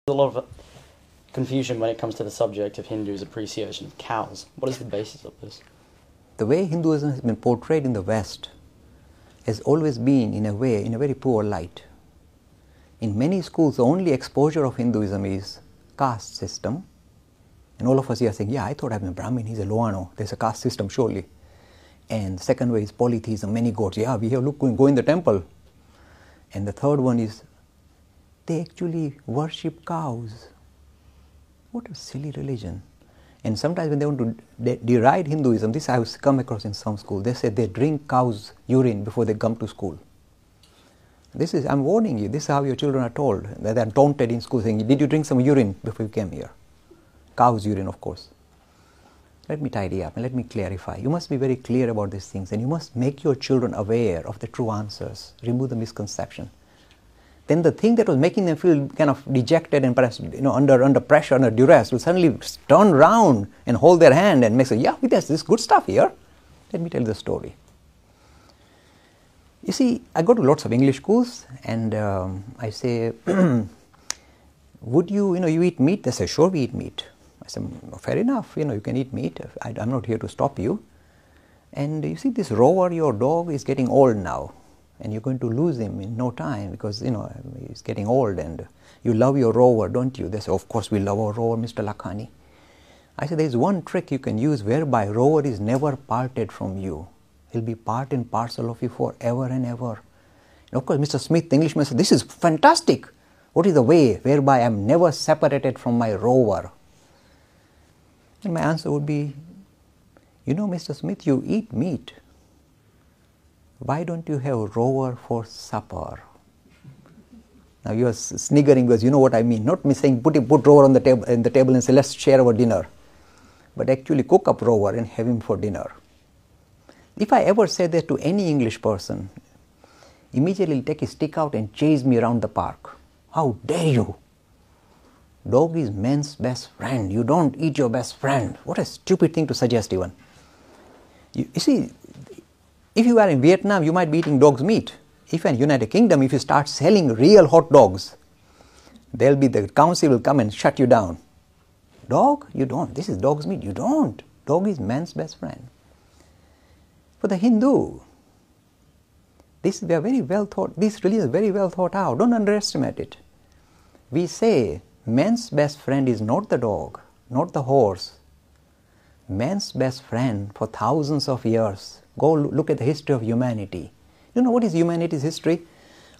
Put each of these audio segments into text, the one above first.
A lot of confusion when it comes to the subject of Hindus' appreciation of cows. What is the basis of this? The way Hinduism has been portrayed in the West has always been, in a way, in a very poor light. In many schools, the only exposure of Hinduism is caste system. And all of us here are saying, yeah, I thought I'm a Brahmin, he's a Loano. There's a caste system, surely. And the second way is polytheism, many gods. Yeah, we have, look, go in the temple. And the third one is, they actually worship cows. What a silly religion. And sometimes when they want to deride Hinduism, this I have come across in some school, they say they drink cow's urine before they come to school. This is, I'm warning you, this is how your children are told. They are taunted in school saying, did you drink some urine before you came here? Cow's urine, of course. Let me tidy up and let me clarify. You must be very clear about these things, and you must make your children aware of the true answers, remove the misconception. Then the thing that was making them feel kind of dejected and perhaps under pressure, under duress, will suddenly turn around and hold their hand and say, yeah, there's this good stuff here. Let me tell you the story. You see, I go to lots of English schools, and I say, would you eat meat? They say, sure, we eat meat. I say, fair enough, you can eat meat. I'm not here to stop you. And you see, this Rover, your dog, is getting old now. And you're going to lose him in no time because, he's getting old, and you love your Rover, don't you? They say, of course we love our Rover, Mr. Lakhani. I said, there's one trick you can use whereby Rover is never parted from you. He'll be part and parcel of you forever and ever. And of course, Mr. Smith, the Englishman, said, this is fantastic. What is the way whereby I'm never separated from my Rover? And my answer would be, Mr. Smith, you eat meat. Why don't you have Rover for supper? Now you are sniggering because you know what I mean. Not me saying put Rover on the table and say let's share our dinner, but actually cook up Rover and have him for dinner. If I ever say that to any English person, immediately he'll take his stick out and chase me around the park. How dare you? Dog is man's best friend. You don't eat your best friend. What a stupid thing to suggest even. You see, if you are in Vietnam, you might be eating dog's meat. If in United Kingdom, if you start selling real hot dogs, the council will come and shut you down. Dog? You don't. This is dog's meat. You don't. Dog is man's best friend. For the Hindu, this religion is very well thought out. Don't underestimate it. We say man's best friend is not the dog, not the horse. Man's best friend for thousands of years. Go look at the history of humanity. You know what is humanity's history?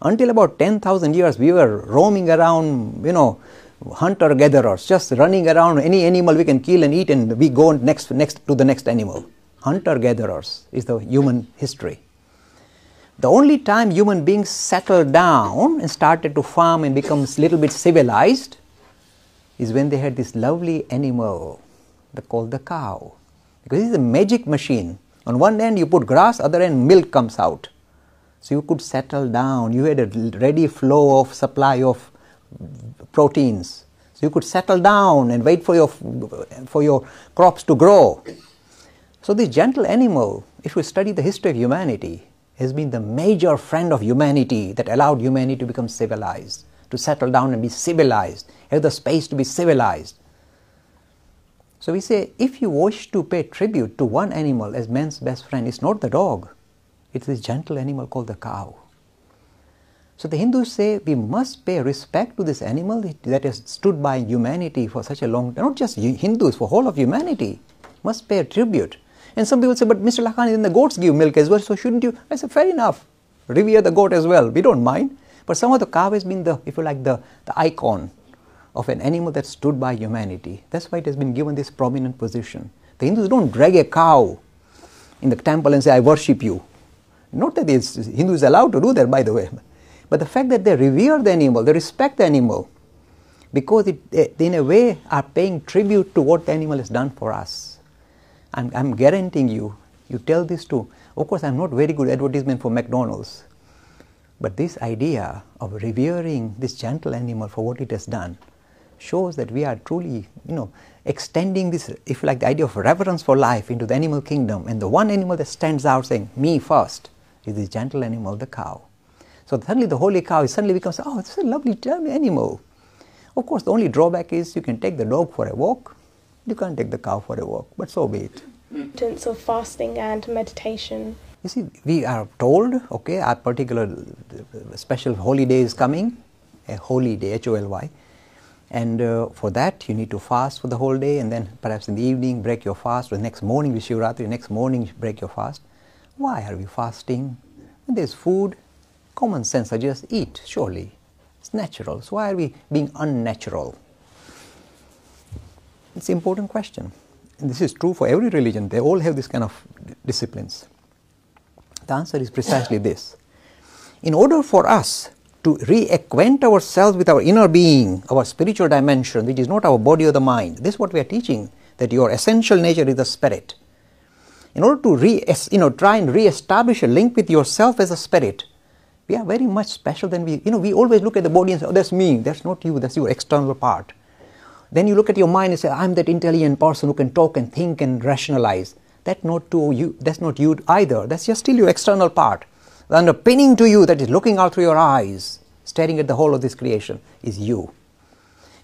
Until about 10,000 years, we were roaming around, hunter-gatherers, just running around any animal we can kill and eat, and we go next to the next animal. Hunter-gatherers is the human history. The only time human beings settled down and started to farm and become a little bit civilized is when they had this lovely animal called the cow. Because it's a magic machine. On one end you put grass, other end milk comes out. So you could settle down. You had a ready flow of supply of proteins. So you could settle down and wait for your crops to grow. So this gentle animal, if you study the history of humanity, has been the major friend of humanity that allowed humanity to become civilized, to settle down and be civilized, have the space to be civilized. So we say, if you wish to pay tribute to one animal as man's best friend, it's not the dog, it's this gentle animal called the cow. So the Hindus say we must pay respect to this animal that has stood by humanity for such a long time, not just Hindus, for whole of humanity, must pay a tribute. And some people say, but Mr. Lakhani, then the goats give milk as well, so shouldn't you? I say, fair enough, revere the goat as well, we don't mind. But somehow the cow has been the icon of an animal that stood by humanity. That's why it has been given this prominent position. The Hindus don't drag a cow in the temple and say, I worship you. Not that Hindu is allowed to do that, by the way. But the fact that they revere the animal, they respect the animal, because they in a way are paying tribute to what the animal has done for us. I'm guaranteeing you tell this to, of course I'm not very good advertisement for McDonald's, but this idea of revering this gentle animal for what it has done shows that we are truly, extending this, if you like, the idea of reverence for life into the animal kingdom. And the one animal that stands out saying, me first, is this gentle animal, the cow. So suddenly the holy cow suddenly becomes, oh, this is a lovely animal. Of course, the only drawback is you can take the dog for a walk, you can't take the cow for a walk, but so be it. Importance of fasting and meditation. You see, we are told, okay, a particular special holy day is coming, a holy day, H-O-L-Y, and for that you need to fast for the whole day, and then perhaps in the evening break your fast, or the next morning with Shivratri, next morning break your fast. Why are we fasting? When there's food, common sense suggests eat, surely. It's natural. So why are we being unnatural? It's an important question. And this is true for every religion. They all have this kind of disciplines. The answer is precisely this. In order for us to reacquaint ourselves with our inner being, our spiritual dimension, which is not our body or the mind, this is what we are teaching, that your essential nature is the spirit. In order to try and re-establish a link with yourself as a spirit, we are very much special than we always look at the body and say, oh, that's me, that's not you, that's your external part. Then you look at your mind and say, I'm that intelligent person who can talk and think and rationalize. That's not you either. That's just still your external part. The underpinning to you that is looking out through your eyes, staring at the whole of this creation, is you.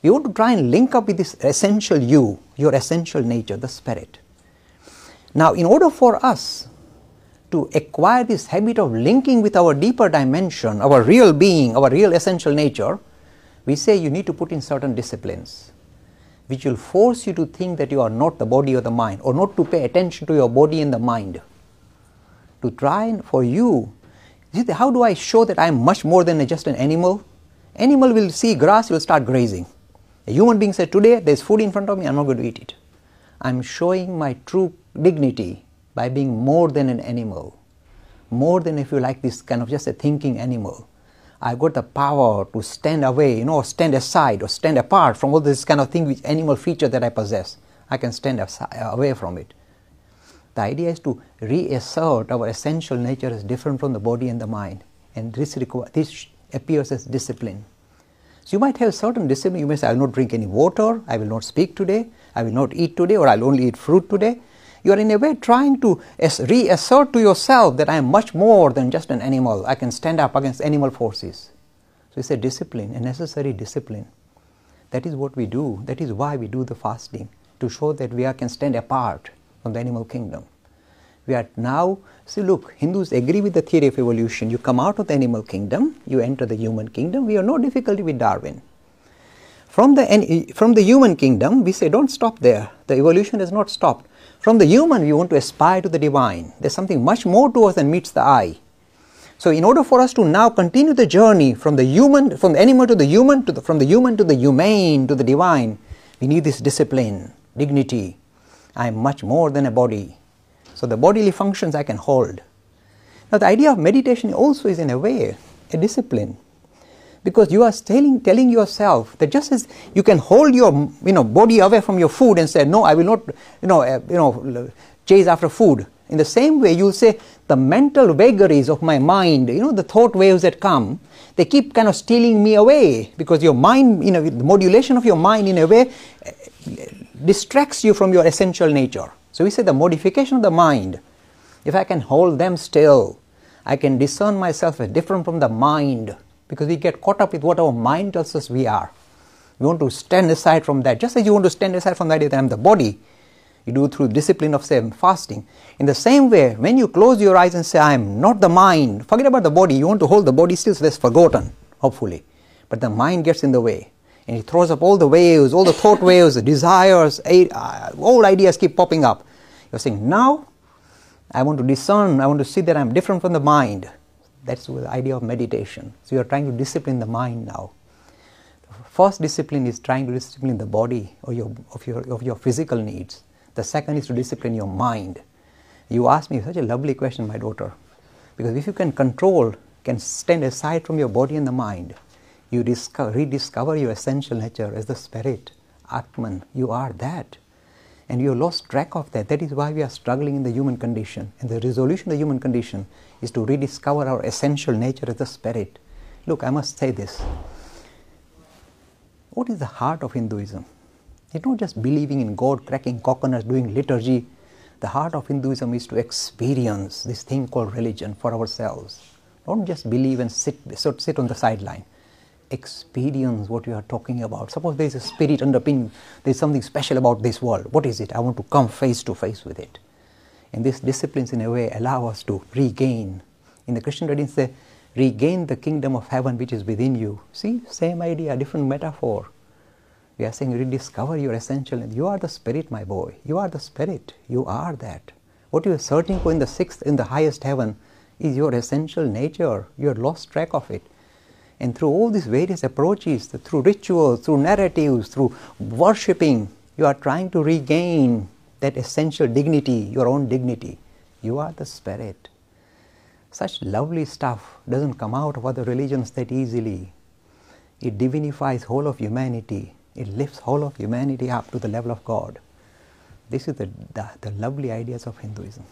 We want to try and link up with this essential you, your essential nature, the spirit. Now, in order for us to acquire this habit of linking with our deeper dimension, our real being, our real essential nature, we say you need to put in certain disciplines, which will force you to think that you are not the body or the mind, or not to pay attention to your body and the mind. To try and for you, how do I show that I am much more than just an animal? Animal will see grass, will start grazing. A human being said, today there is food in front of me, I am not going to eat it. I am showing my true dignity by being more than an animal. More than, if you like, this kind of just a thinking animal. I've got the power to stand away, or stand aside, or stand apart from all this kind of thing, which animal feature that I possess. I can stand away from it. The idea is to reassert our essential nature as different from the body and the mind. And this appears as discipline. So you might have certain discipline. You may say, I will not drink any water, I will not speak today, I will not eat today, or I will only eat fruit today. You are in a way trying to reassert to yourself that I am much more than just an animal. I can stand up against animal forces. So it's a discipline, a necessary discipline. That is what we do. That is why we do the fasting, to show that we can stand apart from the animal kingdom. We are now, see, look, Hindus agree with the theory of evolution. You come out of the animal kingdom, you enter the human kingdom. We have no difficulty with Darwin. From the human kingdom, we say, don't stop there. The evolution has not stopped. From the human, we want to aspire to the divine. There's something much more to us than meets the eye. So in order for us to now continue the journey from the human, from the animal to the human, from the human to the humane, to the divine, we need this discipline, dignity. I am much more than a body. So the bodily functions I can hold. Now the idea of meditation also is in a way a discipline. Because you are telling yourself that just as you can hold your body away from your food and say, no, I will not chase after food. In the same way, you will say, the mental vagaries of my mind, the thought waves that come, they keep kind of stealing me away, because your mind, the modulation of your mind in a way distracts you from your essential nature. So we say the modification of the mind, if I can hold them still, I can discern myself as different from the mind. Because we get caught up with what our mind tells us we are. We want to stand aside from that. Just as you want to stand aside from the idea that I am the body, you do through discipline of, say, fasting. In the same way, when you close your eyes and say, I am not the mind, forget about the body. You want to hold the body still, so that's forgotten, hopefully. But the mind gets in the way. And it throws up all the waves, all the thought waves, the desires, all ideas keep popping up. You're saying, now, I want to discern, I want to see that I am different from the mind. That's the idea of meditation. So you are trying to discipline the mind now. The first discipline is trying to discipline the body or of your physical needs. The second is to discipline your mind. You asked me such a lovely question, my daughter. Because if you can stand aside from your body and the mind, you rediscover your essential nature as the spirit, Atman. You are that. And you have lost track of that. That is why we are struggling in the human condition. And the resolution of the human condition is to rediscover our essential nature as the spirit. Look, I must say this. What is the heart of Hinduism? It's not just believing in God, cracking coconuts, doing liturgy. The heart of Hinduism is to experience this thing called religion for ourselves. Don't just believe and sit on the sideline. experience what you are talking about. Suppose there is a spirit underpinning, there is something special about this world. What is it? I want to come face to face with it. And these disciplines in a way allow us to regain. In the Christian tradition say, regain the kingdom of heaven which is within you. See, same idea, different metaphor. We are saying rediscover your essential. You are the spirit, my boy. You are the spirit. You are that. What you are searching for in the sixth, in the highest heaven is your essential nature. You have lost track of it. And through all these various approaches, through rituals, through narratives, through worshipping, you are trying to regain that essential dignity, your own dignity. You are the spirit. Such lovely stuff doesn't come out of other religions that easily. It divinifies whole of humanity. It lifts whole of humanity up to the level of God. This is the lovely ideas of Hinduism.